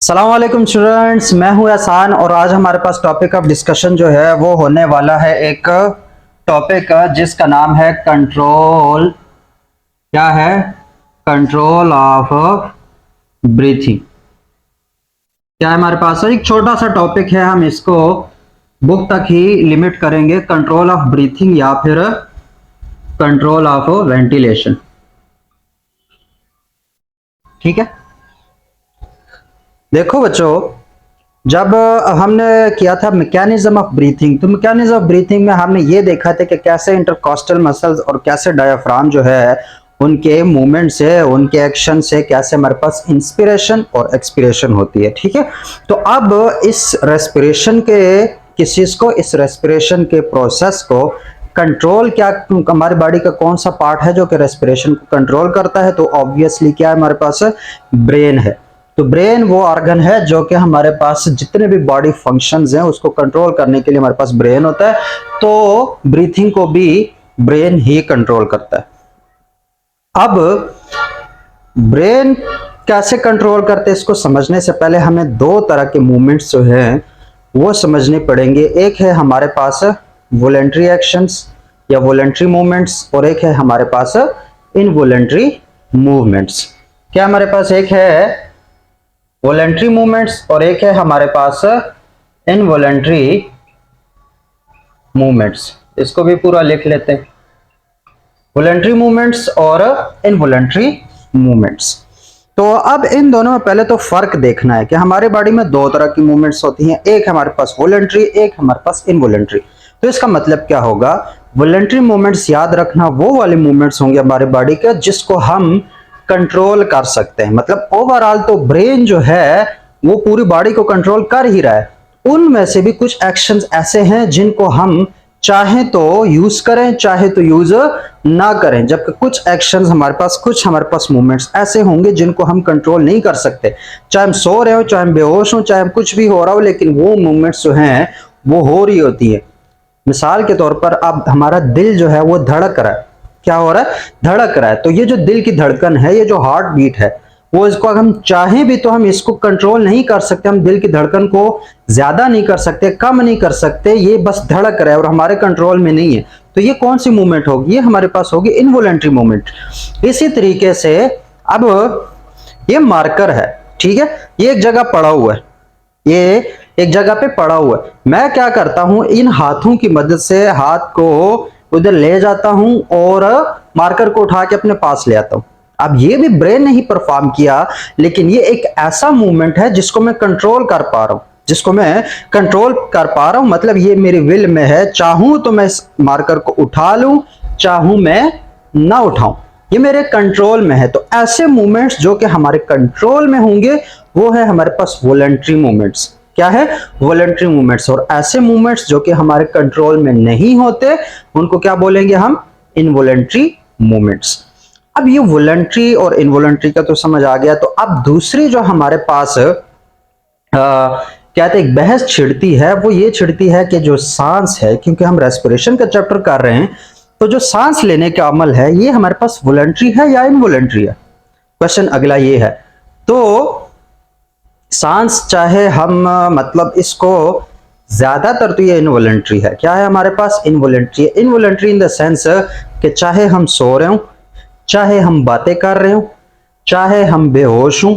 अस्सलाम वालेकुम स्टूडेंट्स, मैं हूं एहसान और आज हमारे पास टॉपिक ऑफ डिस्कशन जो है वो होने वाला है एक टॉपिक जिसका नाम है कंट्रोल। क्या है? Control of breathing. क्या है हमारे पास? एक छोटा सा टॉपिक है, हम इसको बुक तक ही लिमिट करेंगे। कंट्रोल ऑफ ब्रीथिंग या फिर कंट्रोल ऑफ वेंटिलेशन। ठीक है, देखो बच्चों, जब हमने किया था मैकेनिज्म ऑफ ब्रीथिंग, तो मैकेनिज्म ऑफ ब्रीथिंग में हमने ये देखा था कि कैसे इंटरकॉस्टल मसल्स और कैसे डायफ्राम जो है उनके मूवमेंट से, उनके एक्शन से कैसे हमारे पास इंस्पिरेशन और एक्सपिरेशन होती है। ठीक है, तो अब इस रेस्पिरेशन के इस रेस्पिरेशन के प्रोसेस को कंट्रोल, क्या हमारी बॉडी का कौन सा पार्ट है जो कि रेस्पिरेशन को कंट्रोल करता है? तो ऑब्वियसली क्या है हमारे पास? ब्रेन है। तो ब्रेन वो ऑर्गन है जो कि हमारे पास जितने भी बॉडी फंक्शंस हैं उसको कंट्रोल करने के लिए हमारे पास ब्रेन होता है। तो ब्रीथिंग को भी ब्रेन ही कंट्रोल करता है। अब ब्रेन कैसे कंट्रोल करते हैं, इसको समझने से पहले हमें दो तरह के मूवमेंट्स जो हैं वो समझने पड़ेंगे। एक है हमारे पास वॉलेंट्री एक्शंस या वॉलेंट्री मूवमेंट्स, और एक है हमारे पास इनवॉलेंट्री मूवमेंट्स। क्या हमारे पास? एक है वॉलेंट्री मूवमेंट्स और एक है हमारे पास इनवॉलेंट्री मूवमेंट्स। इसको भी पूरा लिख लेते हैं, वॉलेंट्री मूवमेंट्स और इनवॉलेंट्री मूवमेंट्स। तो अब इन दोनों में पहले तो फर्क देखना है कि हमारे बॉडी में दो तरह की मूवमेंट्स होती हैं, एक हमारे पास वॉलेंट्री, एक हमारे पास इनवॉलेंट्री। तो इसका मतलब क्या होगा? वॉलेंट्री मूवमेंट्स याद रखना वो वाले मूवमेंट्स होंगे हमारे बॉडी के जिसको हम कंट्रोल कर सकते हैं। मतलब ओवरऑल तो ब्रेन जो है वो पूरी बॉडी को कंट्रोल कर ही रहा है। उनमें से भी कुछ एक्शंस ऐसे हैं जिनको हम चाहे तो यूज करें, चाहे तो यूज ना करें। जबकि कुछ एक्शंस कुछ हमारे पास मूवमेंट्स ऐसे होंगे जिनको हम कंट्रोल नहीं कर सकते। चाहे हम सो रहे हो, चाहे हम बेहोश हो, चाहे हम कुछ भी हो रहा हो, लेकिन वो मूवमेंट्स जो हैं वो हो रही होती है। मिसाल के तौर पर अब हमारा दिल जो है वो धड़क रहा है। क्या हो रहा है? धड़क रहा है। तो ये जो दिल की धड़कन है, ये जो हार्ट बीट है, वो इसको अगर हम चाहें भी तो हम इसको कंट्रोल नहीं कर सकते। हम दिल की धड़कन को ज्यादा नहीं कर सकते, कम नहीं कर सकते, ये बस धड़क रहा है और हमारे कंट्रोल में नहीं है। तो ये कौन सी मूवमेंट होगी? ये हमारे पास होगी इनवॉलेंट्री मूवमेंट। इसी तरीके से अब ये मार्कर है, ठीक है, ये एक जगह पड़ा हुआ है, ये एक जगह पे पड़ा हुआ है। मैं क्या करता हूं, इन हाथों की मदद से हाथ को उधर ले जाता हूं और मार्कर को उठा के अपने पास ले आता हूं। अब ये भी ब्रेन ने ही परफॉर्म किया, लेकिन ये एक ऐसा मूवमेंट है जिसको मैं कंट्रोल कर पा रहा हूं, मतलब ये मेरी विल में है। चाहूं तो मैं इस मार्कर को उठा लूं, चाहूं मैं ना उठाऊं, ये मेरे कंट्रोल में है। तो ऐसे मूवमेंट्स जो कि हमारे कंट्रोल में होंगे वो है हमारे पास वॉलंटरी मूवमेंट्स। क्या है? Voluntary movements. और ऐसे मूवमेंट्स जो कि हमारे कंट्रोल में नहीं होते उनको क्या बोलेंगे हम? Involuntary movements. अब ये वॉलंटरी और इनवॉलंटरी का तो समझ आ गया। तो अब दूसरी जो हमारे पास कहते एक बहस छिड़ती है, वो ये छिड़ती है कि जो सांस है, क्योंकि हम रेस्पिरेशन का चैप्टर कर रहे हैं, तो जो सांस लेने का अमल है ये हमारे पास वॉलंटरी है या इनवॉलंटरी है? क्वेश्चन अगला ये है। तो सांस चाहे हम मतलब इसको ज्यादातर तो ये इनवॉलंटरी है। क्या है हमारे पास? इनवॉलंटरी है। इनवॉलंटरी इन द सेंस कि चाहे हम सो रहे हो, चाहे हम बातें कर रहे हो, चाहे हम बेहोश हूं,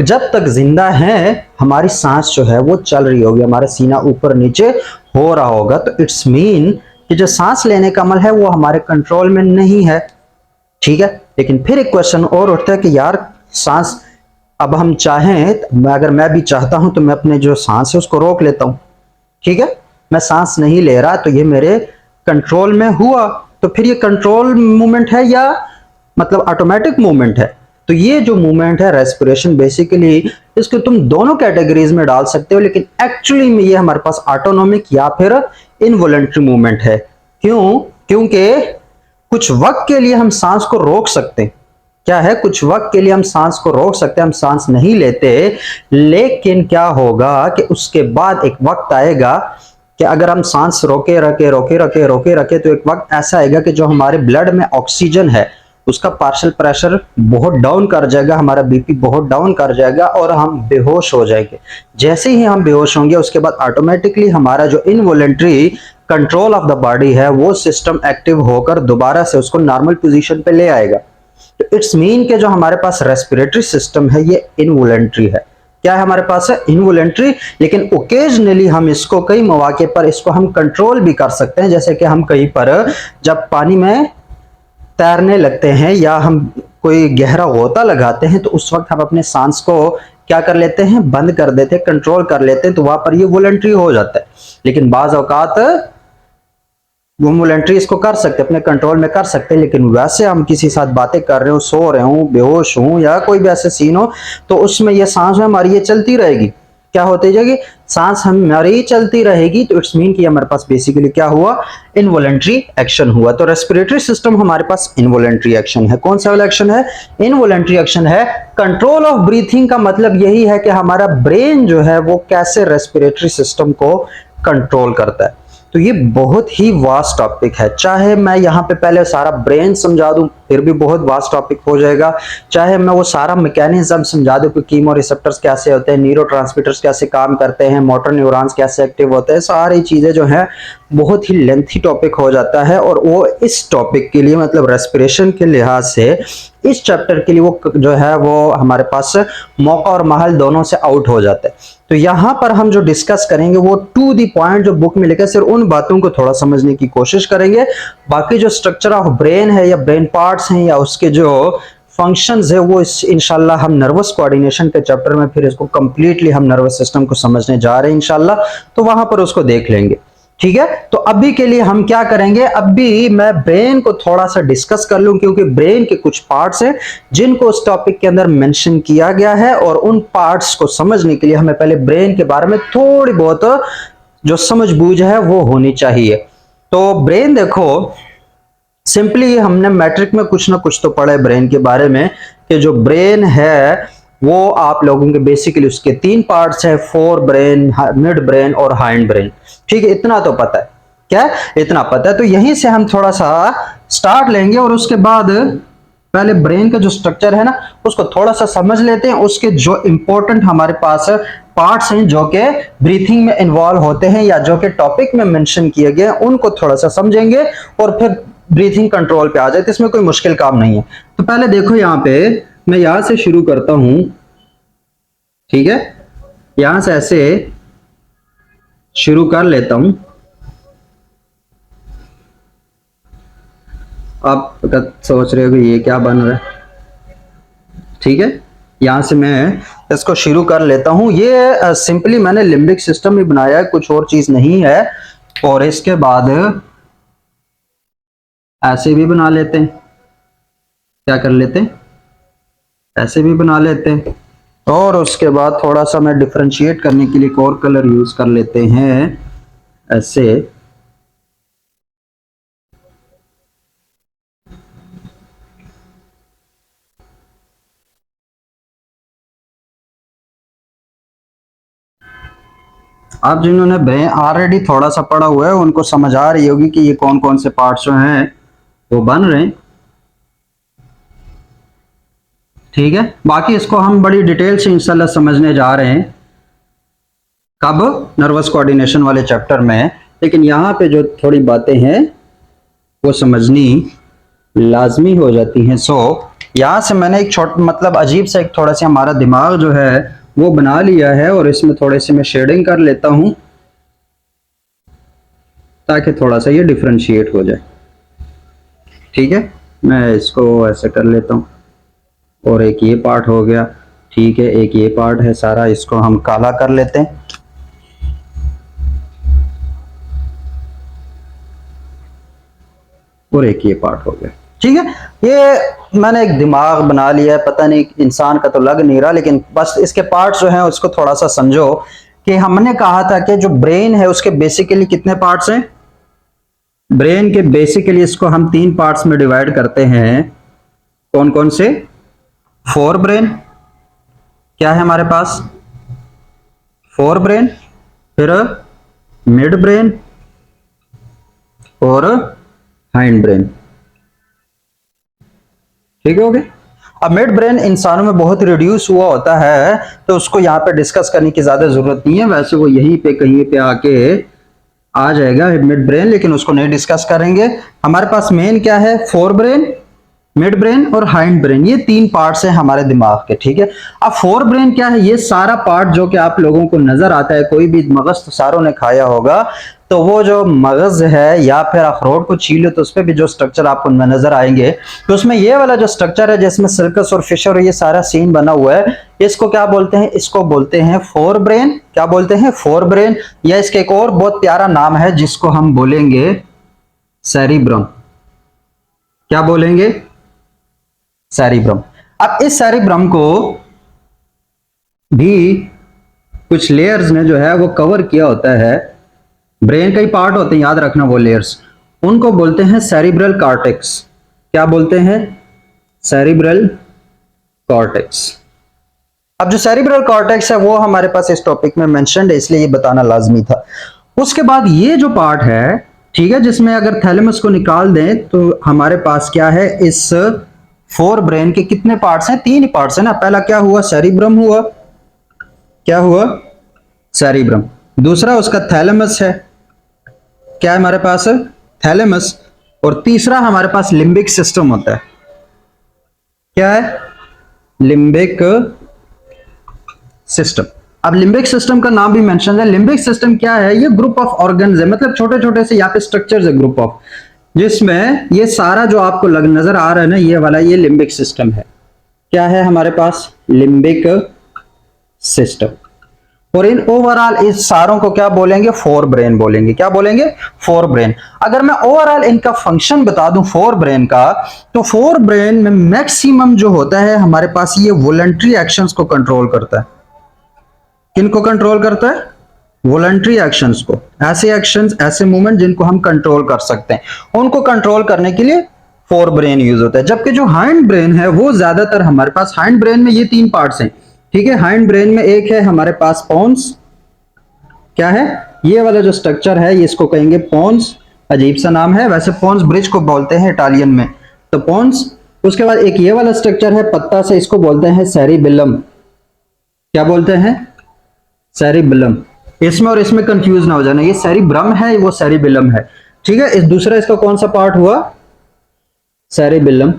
जब तक जिंदा हैं हमारी सांस जो है वो चल रही होगी, हमारा सीना ऊपर नीचे हो रहा होगा। तो इट्स मीन कि जो सांस लेने का अमल है वो हमारे कंट्रोल में नहीं है। ठीक है, लेकिन फिर एक क्वेश्चन और उठता है कि यार सांस, अब हम चाहें, अगर मैं भी चाहता हूं तो मैं अपने जो सांस है उसको रोक लेता हूं। ठीक है, मैं सांस नहीं ले रहा तो ये मेरे कंट्रोल में हुआ, तो फिर ये कंट्रोल मूवमेंट है या मतलब ऑटोमेटिक मूवमेंट है? तो ये जो मूवमेंट है रेस्पिरेशन, बेसिकली इसको तुम दोनों कैटेगरीज में डाल सकते हो, लेकिन एक्चुअली में ये हमारे पास ऑटोनॉमिक या फिर इनवॉलंटरी मूवमेंट है। क्यों? क्योंकि कुछ वक्त के लिए हम सांस को रोक सकते हैं। क्या है? कुछ वक्त के लिए हम सांस को रोक सकते हैं, हम सांस नहीं लेते, लेकिन क्या होगा कि उसके बाद एक वक्त आएगा कि अगर हम सांस रोके रखे तो एक वक्त ऐसा आएगा कि जो हमारे ब्लड में ऑक्सीजन है उसका पार्शियल प्रेशर बहुत डाउन कर जाएगा, हमारा बीपी बहुत डाउन कर जाएगा और हम बेहोश हो जाएंगे। जैसे ही हम बेहोश होंगे उसके बाद ऑटोमेटिकली हमारा जो involuntary control of the body है वो सिस्टम एक्टिव होकर दोबारा से उसको नॉर्मल पोजीशन पे ले आएगा। तो इट्स मीन के जो हमारे पास रेस्पिरेटरी सिस्टम है ये इनवॉलेंट्री है। क्या है हमारे पास है इनवॉलेंट्री, लेकिन ओकेजनली हम इसको कई मौके पर इसको हम कंट्रोल भी कर सकते हैं। जैसे कि हम कहीं पर जब पानी में तैरने लगते हैं या हम कोई गहरा गोता लगाते हैं तो उस वक्त हम अपने सांस को क्या कर लेते हैं, बंद कर देते हैं, कंट्रोल कर लेते हैं, तो वहां पर ये वॉलंटरी हो जाता है। लेकिन बाज औकात वो वॉलंटरी इसको कर सकते अपने कंट्रोल में कर सकते हैं, लेकिन वैसे हम किसी साथ बातें कर रहे हो, सो रहे हूं, बेहोश हूं या कोई भी ऐसे सीन हो तो उसमें ये सांस हमारी ये चलती रहेगी। क्या होती जाएगी, सांस हमारी चलती रहेगी। तो इट्स मीन कि हमारे पास बेसिकली क्या हुआ, इनवॉलंटरी एक्शन हुआ। तो रेस्पिरेटरी सिस्टम हमारे पास इनवॉलंटरी एक्शन है। कौन सा वाला एक्शन है, इनवॉलंटरी एक्शन है। कंट्रोल ऑफ ब्रीथिंग का मतलब यही है कि हमारा ब्रेन जो है वो कैसे रेस्पिरेटरी सिस्टम को कंट्रोल करता है। तो ये बहुत ही वास्ट टॉपिक है, चाहे मैं यहाँ पे पहले सारा ब्रेन समझा दूं फिर भी बहुत वास्ट टॉपिक हो जाएगा, चाहे मैं वो सारा मैकेनिज्म समझा दूं कि कीमो रिसेप्टर्स कैसे होते हैं, न्यूरोट्रांसमीटर्स कैसे काम करते हैं, मोटर न्यूरॉन्स कैसे एक्टिव होते हैं, सारी चीजें जो है बहुत ही लेंथी टॉपिक हो जाता है। और वो इस टॉपिक के लिए मतलब रेस्पिरेशन के लिहाज से इस चैप्टर के लिए वो जो है वो हमारे पास मौका और महल दोनों से आउट हो जाता है। तो यहां पर हम जो डिस्कस करेंगे वो टू द पॉइंट जो बुक में लिखा है सिर्फ उन बातों को थोड़ा समझने की कोशिश करेंगे। बाकी जो स्ट्रक्चर ऑफ ब्रेन है या ब्रेन पार्ट्स हैं या उसके जो फंक्शंस है वो इंशाल्लाह हम नर्वस कोऑर्डिनेशन के चैप्टर में फिर इसको कंप्लीटली हम नर्वस सिस्टम को समझने जा रहे हैं इंशाल्लाह, तो वहां पर उसको देख लेंगे। ठीक है, तो अभी के लिए हम क्या करेंगे, अभी मैं ब्रेन को थोड़ा सा डिस्कस कर लूं क्योंकि ब्रेन के कुछ पार्ट्स हैं जिनको उस टॉपिक के अंदर मेंशन किया गया है और उन पार्ट्स को समझने के लिए हमें पहले ब्रेन के बारे में थोड़ी बहुत जो समझबूझ है वो होनी चाहिए। तो ब्रेन देखो सिंपली हमने मैट्रिक में कुछ ना कुछ तो पढ़ा है ब्रेन के बारे में कि जो ब्रेन है वो आप लोगों के बेसिकली उसके 3 पार्ट्स है, फोर ब्रेन, मिड ब्रेन और हाइंड ब्रेन। ठीक है, इतना तो पता है, क्या इतना पता है। तो यहीं से हम थोड़ा सा स्टार्ट लेंगे और उसके बाद पहले ब्रेन का जो स्ट्रक्चर है ना उसको थोड़ा सा समझ लेते हैं। उसके जो इंपॉर्टेंट हमारे पास पार्ट्स हैं जो कि ब्रीथिंग में इन्वॉल्व होते हैं या जो कि टॉपिक में मेंशन किए गए उनको थोड़ा सा समझेंगे और फिर ब्रीथिंग कंट्रोल पे आ जाए। तो इसमें कोई मुश्किल काम नहीं है। तो पहले देखो यहाँ पे मैं यहां से शुरू करता हूं, ठीक है, यहां से ऐसे शुरू कर लेता हूं। आप सोच रहे हो कि ये क्या बन रहा है, ठीक है, यहां से मैं इसको शुरू कर लेता हूं। ये सिंपली मैंने लिम्बिक सिस्टम ही बनाया है, कुछ और चीज नहीं है। और इसके बाद ऐसे भी बना लेते हैं, क्या कर लेते हैं, ऐसे भी बना लेते हैं। और उसके बाद थोड़ा सा मैं डिफरेंशिएट करने के लिए एक और कलर यूज कर लेते हैं, ऐसे। आप जिन्होंने ब्रेन ऑलरेडी थोड़ा सा पढ़ा हुआ है उनको समझ आ रही होगी कि ये कौन कौन से पार्ट्स जो हैं वो बन रहे हैं। ठीक है, बाकी इसको हम बड़ी डिटेल से इंशाल्लाह समझने जा रहे हैं कब, नर्वस कोऑर्डिनेशन वाले चैप्टर में। लेकिन यहाँ पे जो थोड़ी बातें हैं वो समझनी लाजमी हो जाती हैं। सो यहाँ से मैंने एक छोटा मतलब अजीब सा एक थोड़ा सा हमारा दिमाग जो है वो बना लिया है और इसमें थोड़े से मैं शेडिंग कर लेता हूं ताकि थोड़ा सा ये डिफरेंशिएट हो जाए। ठीक है, मैं इसको ऐसे कर लेता हूं और एक ये पार्ट हो गया। ठीक है, एक ये पार्ट है सारा, इसको हम काला कर लेते हैं। और एक ये पार्ट हो गया। ठीक है, ये मैंने एक दिमाग बना लिया है, पता नहीं इंसान का तो लग नहीं रहा, लेकिन बस इसके पार्ट्स जो हैं उसको थोड़ा सा समझो कि हमने कहा था कि जो ब्रेन है उसके बेसिकली कितने पार्ट्स हैं। ब्रेन के बेसिकली इसको हम 3 पार्ट्स में डिवाइड करते हैं। कौन कौन से, फोर ब्रेन, क्या है हमारे पास, फोर ब्रेन, फिर मिड ब्रेन और हाइंड ब्रेन। ठीक हो गया। अब मिड ब्रेन इंसानों में बहुत रिड्यूस हुआ होता है, तो उसको यहाँ पे डिस्कस करने की ज्यादा जरूरत नहीं है, वैसे वो यहीं पे कहीं पे आके आ जाएगा मिड ब्रेन, लेकिन उसको नहीं डिस्कस करेंगे। हमारे पास मेन क्या है, फोर ब्रेन, मिड ब्रेन और हाइंड ब्रेन, ये तीन पार्ट्स हैं हमारे दिमाग के, ठीक है। अब फोर ब्रेन क्या है, ये सारा पार्ट जो कि आप लोगों को नजर आता है, कोई भी मगज तो सारों ने खाया होगा, तो वो जो मगज है या फिर अखरोट को छीलो तो उसपे भी जो स्ट्रक्चर आपको नजर आएंगे, तो उसमें ये वाला जो स्ट्रक्चर है जिसमें सर्कस और फिशर और ये सारा सीन बना हुआ है, इसको क्या बोलते हैं, इसको बोलते हैं फोर ब्रेन। क्या बोलते हैं, फोर ब्रेन। या इसके एक और बहुत प्यारा नाम है जिसको हम बोलेंगे सेरिब्रम। क्या बोलेंगे, सेरिब्रम। अब इस सेरिब्रम को भी कुछ लेयर्स ने जो है वो कवर किया होता है, ब्रेन का ही पार्ट होते हैं, याद रखना वो लेयर्स, उनको बोलते हैं सेरिब्रल कॉर्टेक्स। क्या बोलते हैं, सेरिब्रल कॉर्टेक्स। अब जो सेरिब्रल कॉर्टेक्स है वो हमारे पास इस टॉपिक में मेंशन्ड है, इसलिए ये बताना लाजमी था। उसके बाद ये जो पार्ट है, ठीक है, जिसमें अगर थैलेमस को निकाल दें तो हमारे पास क्या है, इस फोर ब्रेन के कितने पार्ट्स हैं, तीन ही पार्ट्स हैं ना। पहला क्या हुआ, सेरिब्रम हुआ, क्या हुआ, सेरिब्रम। दूसरा उसका थैलेमस है, क्या है हमारे पास, थैलेमस। और तीसरा हमारे पास लिम्बिक सिस्टम होता है, क्या है, लिम्बिक सिस्टम। अब लिम्बिक सिस्टम का नाम भी मेंशन है। लिम्बिक सिस्टम क्या है, ये ग्रुप ऑफ ऑर्गन्स है, मतलब छोटे छोटे से यहाँ पे स्ट्रक्चर्स है, ग्रुप ऑफ, जिसमें ये सारा जो आपको नजर आ रहा है ना, ये वाला, ये लिम्बिक सिस्टम है। क्या है हमारे पास, लिम्बिक सिस्टम। और इन ओवरऑल इस सारों को क्या बोलेंगे, फोर ब्रेन बोलेंगे। क्या बोलेंगे, फोर ब्रेन। अगर मैं ओवरऑल इनका फंक्शन बता दूं फोर ब्रेन का, तो फोर ब्रेन में मैक्सिमम जो होता है हमारे पास, ये वॉलंटरी एक्शंस को कंट्रोल करता है। किनको कंट्रोल करता है, वॉलंटरी एक्शंस को, ऐसे एक्शंस, ऐसे मूवमेंट जिनको हम कंट्रोल कर सकते हैं, उनको कंट्रोल करने के लिए फोर ब्रेन यूज होता है। जबकि जो हाइंड ब्रेन है वो ज्यादातर हमारे पास, हाइंड ब्रेन में ये तीन पार्ट्स हैं, ठीक है। हाइंड ब्रेन में एक है हमारे पास पोन्स, क्या है, ये वाला जो स्ट्रक्चर है, ये इसको कहेंगे पोन्स, अजीब सा नाम है वैसे, पोन्स ब्रिज को बोलते हैं इटालियन में, तो पोन्स। उसके बाद एक ये वाला स्ट्रक्चर है पत्ता से, इसको बोलते हैं सेरिबेलम। क्या बोलते हैं, सेरिबेलम। इसमें और इसमें कंफ्यूज ना हो जाना, ये सेरिब्रम है, वो सेरिबेलम है, ठीक है। इस दूसरा इसका कौन सा पार्ट हुआ, सेरिबेलम।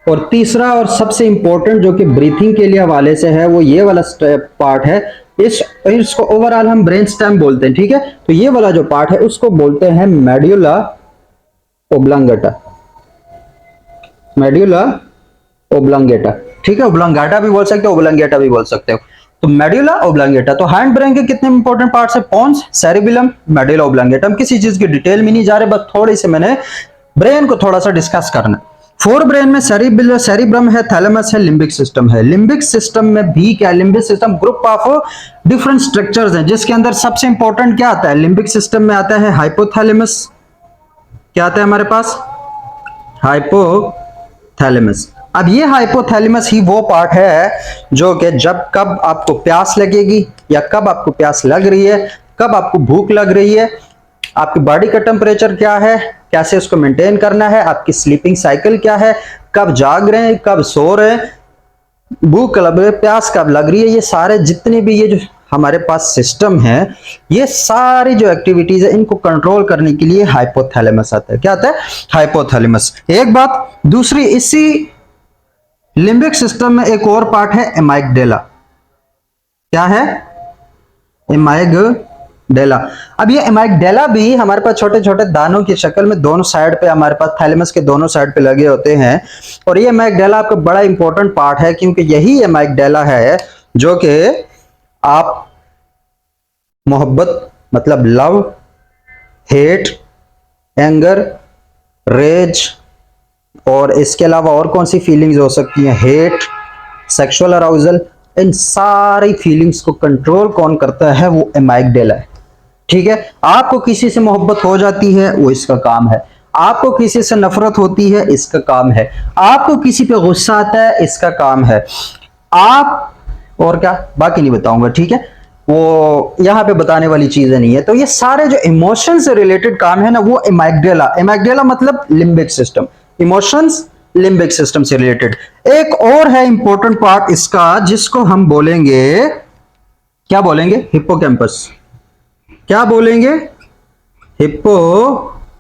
और तीसरा और सबसे इंपॉर्टेंट जो कि ब्रीथिंग के लिए हवाले से है, वो ये वाला पार्ट है। इसको ओवरऑल हम ब्रेन स्टेम बोलते हैं, ठीक है। तो ये वाला जो पार्ट है उसको बोलते हैं मेडुला ओब्लांगेटा, मेडुला ओब्लांगेटा, ठीक है। ओब्लांगेटा भी बोल सकते हो, ओब्लांगेटा भी बोल सकते हो। तो मेडुला ओब्लांगेटा। तो हैंड ब्रेन के कितने इंपॉर्टेंट पार्ट्स है, पोन्स, सेरिबेलम, मेडुला ओब्लांगेटा। हम किसी चीज की डिटेल में नहीं जा रहे, बस थोड़ी सी मैंने ब्रेन को थोड़ा सा डिस्कस करना। फोर ब्रेन में सेरिब्रम है, थैलेमस है, लिम्बिक सिस्टम है। लिम्बिक सिस्टम में भी क्या, limbic system group of different structures हैं, जिसके अंदर सबसे इंपॉर्टेंट क्या आता है, लिम्बिक सिस्टम में आता है हाइपोथैलेमस। क्या आता है हमारे पास, हाइपोथैलेमस। अब ये हाइपोथैलेमस ही वो पार्ट है जो कि जब कब आपको प्यास लगेगी, या कब आपको प्यास लग रही है, कब आपको भूख लग रही है, आपकी बॉडी का टेम्परेचर क्या है, कैसे उसको मेंटेन करना है, आपकी स्लीपिंग साइकिल क्या है, कब जाग रहे हैं, कब सो रहे हैं, भूख कब, प्यास कब लग रही है, ये सारे जितने भी ये जो हमारे पास सिस्टम है, ये सारी जो एक्टिविटीज है, इनको कंट्रोल करने के लिए हाइपोथैलेमस आता है। क्या आता है, हाइपोथैलेमस। एक बात। दूसरी, इसी लिम्बिक सिस्टम में एक और पार्ट है एमाइगडेला। क्या है, एमाइगडेला। अब ये एमाइगडेला भी हमारे पास छोटे छोटे दानों की शक्ल में दोनों साइड पे, हमारे पास थैलेमस के दोनों साइड पे लगे होते हैं। और ये एमाइगडेला आपका बड़ा इंपॉर्टेंट पार्ट है, क्योंकि यही एमाइगडेला है जो कि आप मोहब्बत, मतलब लव, हेट, एंगर, रेज, और इसके अलावा और कौन सी फीलिंग्स हो सकती हैं, हेट, सेक्सुअल अराउजल, इन सारी फीलिंग्स को कंट्रोल कौन करता है, वो एमाइगडेला है, ठीक है। आपको किसी से मोहब्बत हो जाती है, वो इसका काम है। आपको किसी से नफरत होती है, इसका काम है। आपको किसी पे गुस्सा आता है, इसका काम है। आप और क्या, बाकी नहीं बताऊंगा, ठीक है, वो यहां पे बताने वाली चीजें नहीं है। तो ये सारे जो इमोशन से रिलेटेड काम है ना, वो एमाइगडेला, एमाइगडेला मतलब limbic system, emotions limbic system से रिलेटेड। एक और है इंपॉर्टेंट पार्ट इसका, जिसको हम बोलेंगे, क्या बोलेंगे, हिप्पोकैम्पस। क्या बोलेंगे, हिप्पोकैम्पस।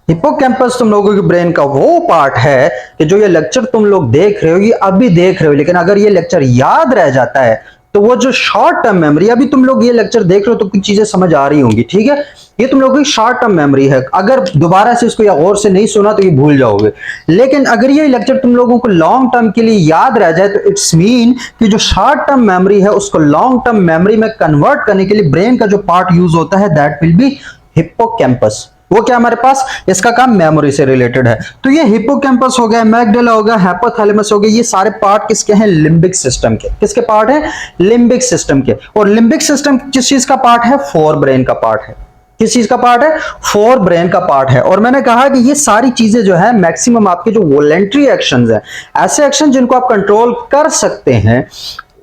हिप्पोकैम्पस तुम लोगों के ब्रेन का वो पार्ट है कि जो ये लेक्चर तुम लोग देख रहे हो, ये अभी देख रहे हो, लेकिन अगर ये लेक्चर याद रह जाता है तो वो जो शॉर्ट टर्म मेमोरी, अभी तुम लोग ये लेक्चर देख रहे हो तो कुछ चीजें समझ आ रही होंगी, ठीक है, ये तुम लोगों की शॉर्ट टर्म मेमोरी है। अगर दोबारा से इसको या गौर से नहीं सुना तो ये भूल जाओगे, लेकिन अगर ये लेक्चर तुम लोगों को लॉन्ग टर्म के लिए याद रह जाए तो इट्स मीन कि जो शॉर्ट टर्म मेमोरी है उसको लॉन्ग टर्म मेमोरी में कन्वर्ट करने के लिए ब्रेन का जो पार्ट यूज होता है दैट विल बी हिप्पोकैम्पस। वो क्या हमारे पास, इसका काम मेमोरी से रिलेटेड है। तो ये हिप्पोकैम्पस हो गया, मैगडेला हो गया, हाइपोथैलेमस हो गया, ये सारे पार्ट किसके हैं, लिम्बिक सिस्टम के। किसके पार्ट है, लिम्बिक सिस्टम के। और लिम्बिक सिस्टम किस चीज का पार्ट है, फोर ब्रेन का पार्ट है। किस चीज का पार्ट है, फोर ब्रेन का पार्ट है। और मैंने कहा कि ये सारी चीजें जो है मैक्सिमम आपके जो वॉलेंट्री एक्शंस हैं, ऐसे एक्शन जिनको आप कंट्रोल कर सकते हैं,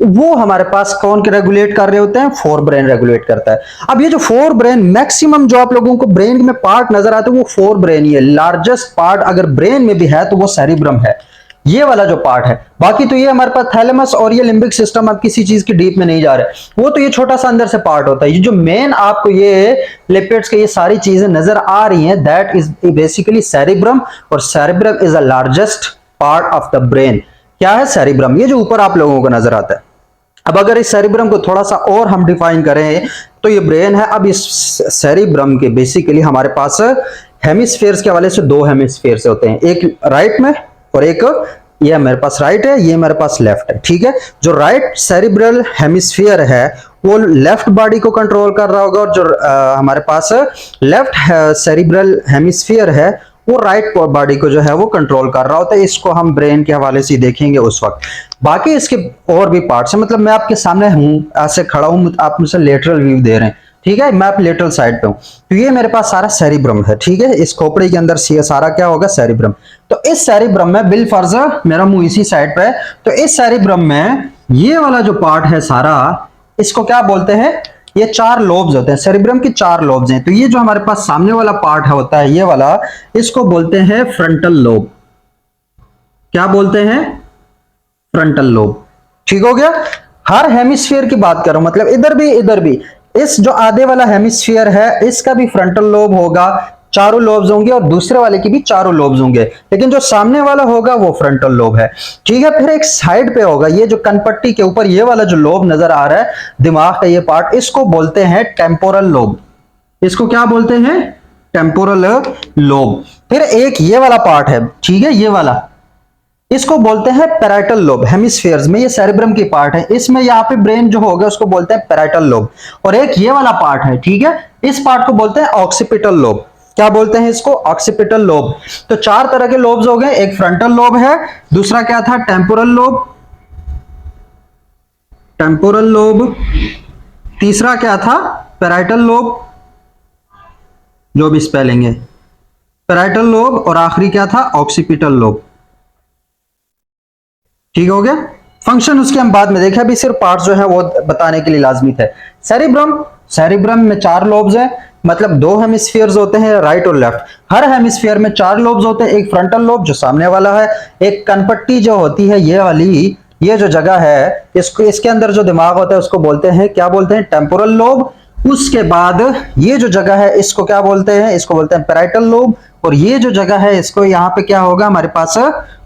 वो हमारे पास कौन रेगुलेट कर रहे होते हैं, फोर ब्रेन रेगुलेट करता है। अब ये जो फोर ब्रेन, मैक्सिमम जो आप लोगों को ब्रेन में पार्ट नजर आते हैं वो फोर ब्रेन ही है। लार्जेस्ट पार्ट अगर ब्रेन में भी है तो वो सेरिब्रम है, ये वाला जो पार्ट है। बाकी तो ये हमारे पास थैलेमस और ये लिम्बिक सिस्टम, आप किसी चीज की डीप में नहीं जा रहे, वो तो ये छोटा सा अंदर से पार्ट होता है। ये जो मेन आपको ये लिपिड्स के ये सारी चीजें नजर आ रही हैं, दैट इज बेसिकली सेरिब्रम। और cerebrum is the largest part of the brain. क्या है, सेरिब्रम, ये जो ऊपर आप लोगों को नजर आता है। अब अगर इस सेरिब्रम को थोड़ा सा और हम डिफाइन करें तो ये ब्रेन है। अब इस सेरिब्रम के बेसिकली हमारे पास हेमिस्फीयर्स के हवाले से दो हेमिस्फीयर्स होते हैं, एक राइट में और एक ये मेरे पास राइट है, ये मेरे पास लेफ्ट है, ठीक है। जो राइट सेरिब्रल हेमिस्फीयर है वो लेफ्ट बॉडी को कंट्रोल कर रहा होगा, और जो हमारे पास लेफ्ट सेरिब्रल हेमिस्फीयर है वो राइट बॉडी को जो है वो कंट्रोल कर रहा होता है। इसको हम ब्रेन के हवाले से देखेंगे उस वक्त। बाकी इसके और भी पार्ट्स हैं, मतलब मैं आपके सामने हूं, ऐसे खड़ा हूं, आप मुझसे लेटरल व्यू दे रहे हैं, ठीक है, मैं आप लेटरल साइड पे हूं, तो ये मेरे पास सारा सेरिब्रम है, ठीक है। इस खोपड़ी के अंदर सारा क्या होगा, सेरिब्रम। तो इस सेरिब्रम में बिल फर्ज मेरा मुंह इसी साइड पे है, तो इस सेरिब्रम में ये वाला जो पार्ट है सारा, इसको क्या बोलते हैं, ये चार लोब्स होते हैं, सेरिब्रम की चार लोब्स हैं। तो ये जो हमारे पास सामने वाला पार्ट है होता है ये वाला, इसको बोलते हैं फ्रंटल लोब। क्या बोलते हैं, फ्रंटल लोब, ठीक हो गया। हर हेमिस्फीयर की बात करो, मतलब इधर भी इधर भी, इस जो आधे वाला हेमिस्फीयर है इसका भी फ्रंटल लोब होगा, चारों लोब्स होंगे, और दूसरे वाले की भी चारों लोब्स होंगे, लेकिन जो सामने वाला होगा वो फ्रंटल लोब है, ठीक है। फिर एक साइड पे होगा, ये जो कनपट्टी के ऊपर ये वाला जो लोब नजर आ रहा है, दिमाग का ये पार्ट, इसको बोलते हैं टेम्पोरल लोब। इसको क्या बोलते हैं, टेम्पोरल लोब। फिर एक ये वाला पार्ट है, ठीक है, ये वाला, इसको बोलते हैं पैराइटल लोब। हेमिस्फीयर्स में ये सेरिब्रम की पार्ट है, इसमें यहाँ पे ब्रेन जो होगा उसको बोलते हैं पैराइटल लोब। और एक ये वाला पार्ट है, ठीक है, इस पार्ट को बोलते हैं ऑक्सीपिटल लोब। क्या बोलते हैं इसको, ऑक्सीपिटल लोब। तो चार तरह के लोब्स हो गए, एक फ्रंटल लोब है, दूसरा क्या था, टेम्पोरल लोब, टेम्पोरल लोब, तीसरा क्या था, पैराइटल लोब, जो भी स्पेलिंग है, पैराइटल लोब, और आखिरी क्या था, ऑक्सीपिटल लोब, ठीक हो गया। फंक्शन उसके हम बाद में देखें, अभी सिर्फ पार्ट्स जो है वो बताने के लिए लाजमी थे। सेरिब्रम, सेरिब्रम में चार लोब्स हैं, मतलब दो हेमिस्फीयर्स होते हैं, राइट और लेफ्ट। हर हेमिस्फीयर में चार लोब्स होते हैं, एक फ्रंटल लोब जो सामने वाला है, एक कनपट्टी जो होती है ये वाली, ये जो जगह है, इसको, इसके अंदर जो दिमाग होता है उसको बोलते हैं, क्या बोलते हैं, टेम्पोरल लोब। उसके बाद ये जो जगह है इसको क्या बोलते हैं, इसको बोलते हैं पैराइटल लोब। और ये जो जगह है इसको, यहाँ पे क्या होगा हमारे पास,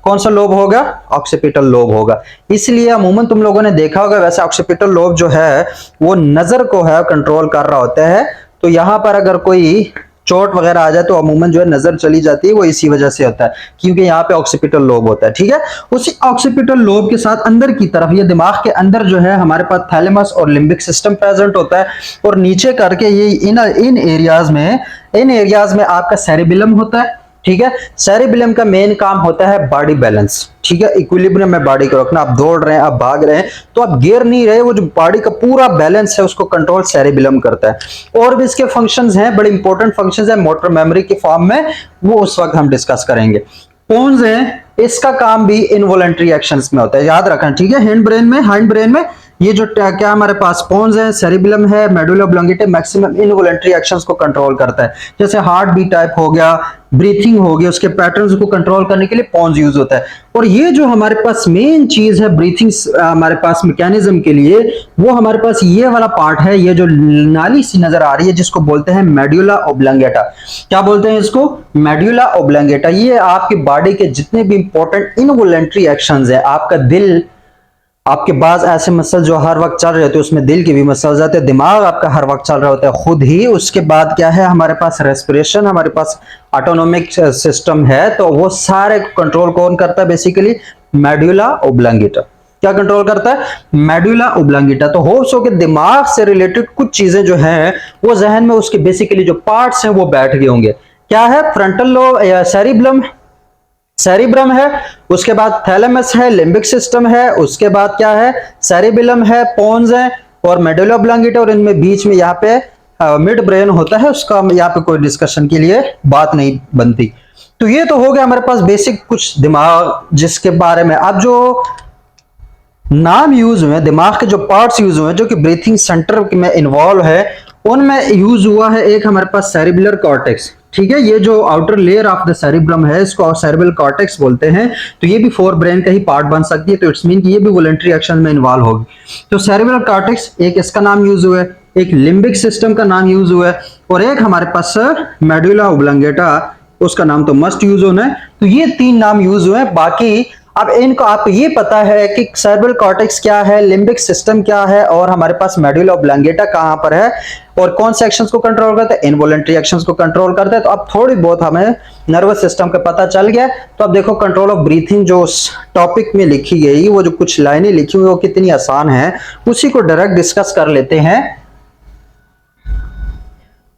कौन सा लोब होगा, ऑक्सीपिटल लोब होगा। इसलिए अमूमन तुम लोगों ने देखा होगा, वैसे ऑक्सीपिटल लोब जो है वो नजर को है कंट्रोल कर रहा होता है। तो यहाँ पर अगर कोई चोट वगैरह आ जाए तो अमूमन जो है नजर चली जाती है, वो इसी वजह से होता है, क्योंकि यहाँ पे ऑक्सीपिटल लोब होता है, ठीक है। उसी ऑक्सीपिटल लोब के साथ अंदर की तरफ, ये दिमाग के अंदर जो है हमारे पास थैलेमस और लिम्बिक सिस्टम प्रेजेंट होता है, और नीचे करके ये इन एरियाज में आपका सेरिबेलम होता है, ठीक है। सेरिबेलम का मेन काम होता है बॉडी बैलेंस, ठीक है, इक्विलिब्रियम में बॉडी को रखना। आप दौड़ रहे हैं, आप भाग रहे हैं, तो आप गिर नहीं रहे, वो जो बॉडी का पूरा बैलेंस है उसको कंट्रोल सेरिबेलम करता है। और भी इसके फंक्शंस हैं, बड़े इंपॉर्टेंट फंक्शंस हैं मोटर मेमोरी के फॉर्म में, वो उस वक्त हम डिस्कस करेंगे। पोन्स है, इसका काम भी इनवॉलंटरी एक्शंस में होता है, याद रखना, ठीक है। हैंड ब्रेन में ये जो क्या हमारे पास पोन्स है, सेरिबेलम है, medulla oblongata maximum involuntary actions को कंट्रोल करता है। जैसे हार्ट बीट टाइप हो गया, ब्रीथिंग हो गया, उसके पैटर्न्स को कंट्रोल करने के लिए पोन्स यूज होता है। और ये जो हमारे पास मेन चीज है ब्रीथिंग हमारे पास मैकेनिज्म के लिए, वो हमारे पास ये वाला पार्ट है, ये जो नाली सी नजर आ रही है जिसको बोलते हैं मेडुला ऑब्लोंगेटा। क्या बोलते हैं इसको? Medulla oblongata. ये आपकी बॉडी के जितने भी इंपॉर्टेंट इनवॉलंटरी एक्शंस है, आपका दिल, आपके पास ऐसे मसल जो हर वक्त चल रहे होते हैं, उसमें दिल के भी मसल्स आते हैं, दिमाग आपका हर वक्त चल रहा होता है खुद ही। उसके बाद क्या है हमारे पास? रेस्पिरेशन, हमारे पास ऑटोनोमिक सिस्टम है। तो वो सारे कंट्रोल कौन करता है? Basically medulla oblongata. क्या कंट्रोल करता है? Medulla oblongata. तो होप्स हो कि दिमाग से रिलेटेड कुछ चीजें जो हैं वो जहन में उसके बेसिकली जो पार्ट्स हैं वो बैठ गए होंगे। क्या है? फ्रंटल लोब या सेरिब्रम है, उसके बाद थैलेमस है, लिम्बिक सिस्टम है, उसके बाद क्या है? सेरिबेलम है, पोन्स है और मेडुला ऑब्लोंगेटा, और इनमें बीच में यहाँ पे मिड ब्रेन होता है। उसका यहाँ पे कोई डिस्कशन के लिए बात नहीं बनती। तो ये तो हो गया हमारे पास बेसिक कुछ दिमाग जिसके बारे में। अब जो नाम यूज हुए, दिमाग के जो पार्ट्स यूज हुए जो कि ब्रीथिंग सेंटर में इन्वॉल्व है, उनमें यूज हुआ है एक हमारे पास सेरिबेलर कॉर्टेक्स। ठीक है, ये जो outer layer of the cerebrum है इसको सेरिब्रल कॉर्टेक्स बोलते हैं। तो ये भी फोर ब्रेन का ही पार्ट बन सकती है, तो इट्स मीन कि ये भी वॉलंटरी एक्शन में इन्वॉल्व होगी। तो सेरिब्रल कॉर्टेक्स एक इसका नाम यूज हुआ है, एक लिम्बिक सिस्टम का नाम यूज हुआ है, और एक हमारे पास मेडुला ऑब्लोंगेटा, उसका नाम तो मस्ट यूज होना है। तो ये तीन नाम यूज हुए हैं। बाकी अब इनको आपको ये पता है कि सेरिब्रल कॉर्टेक्स क्या है, लिम्बिक सिस्टम क्या है, और हमारे पास मेडुला ऑब्लोंगेटा कहां पर है, और कौन से एक्शंस को कंट्रोल करता है? इनवॉलंटरी एक्शंस को कंट्रोल करता है। तो अब थोड़ी बहुत हमें नर्वस सिस्टम का पता चल गया। तो अब देखो कंट्रोल ऑफ ब्रीथिंग जो टॉपिक में लिखी गई, वो जो कुछ लाइनें लिखी हुई वो कितनी आसान है, उसी को डायरेक्ट डिस्कस कर लेते हैं।